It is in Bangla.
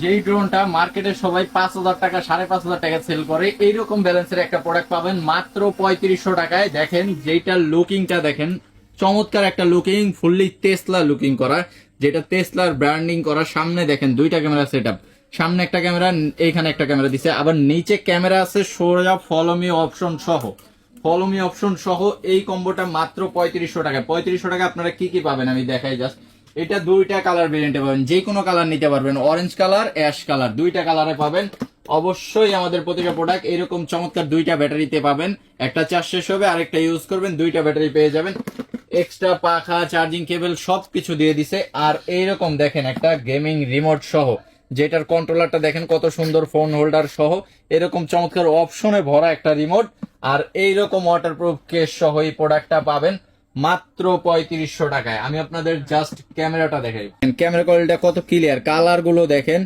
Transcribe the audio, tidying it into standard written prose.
যেই ড্রোনটা মার্কেটে সবাই 5,000 টাকা 5,500 টাকা সেল করে, এইরকম ব্যালেন্সের একটা প্রোডাক্ট পাবেন মাত্র 3500 টাকায়। দেখেন যেটার লুকিংটা দেখেন, চমৎকার একটা লুকিং, ফুললি টেসলা লুকিং করা, যেটা টেসলার ব্র্যান্ডিং করা। সামনে দেখেন দুইটা ক্যামেরা সেটআপ, সামনে একটা ক্যামেরা, এইখানে একটা ক্যামেরা দিছে, আবার নিচে ক্যামেরা আছে সোজা ফলো মি অপশন সহ। ফলো মি অপশন সহ এই কম্বোটা মাত্র 3500 টাকা। 3500 টাকা আপনারা কি কি পাবেন আমি দেখাই জাস্ট। এটা দুইটা কালার ভেরিয়েন্টে পাবেন, যে কোনো কালার নিতে পারবেন, অরেঞ্জ কালার, অ্যাশ কালার, দুইটা কালারে পাবেন। অবশ্যই আমাদের প্রতিটা প্রোডাক্ট এরকম চমৎকার দুইটা ব্যাটারিতে পাবেন। একটা চার্জ শেষ হবে, আরেকটা ইউজ করবেন, দুইটা ব্যাটারি পেয়ে যাবেন। এক্সট্রা পাখা, চার্জিং কেবল সবকিছু দিয়ে দিছে। আর এইরকম দেখেন একটা গেমিং রিমোট সহ, যেটার কন্ট্রোলারটা দেখেন কত সুন্দর, ফোন হোল্ডার সহ এরকম চমৎকার অপশনে ভরা একটা রিমোট। আর এইরকম ওয়াটারপ্রুফ কেস সহ এই প্রোডাক্টটা পাবেন মাত্র 3500 টাকায়। আমি আপনাদের জাস্ট ক্যামেরাটা দেখাই, ক্যামেরা কোয়ালিটিটা কত ক্লিয়ার, কালার গুলো দেখেন।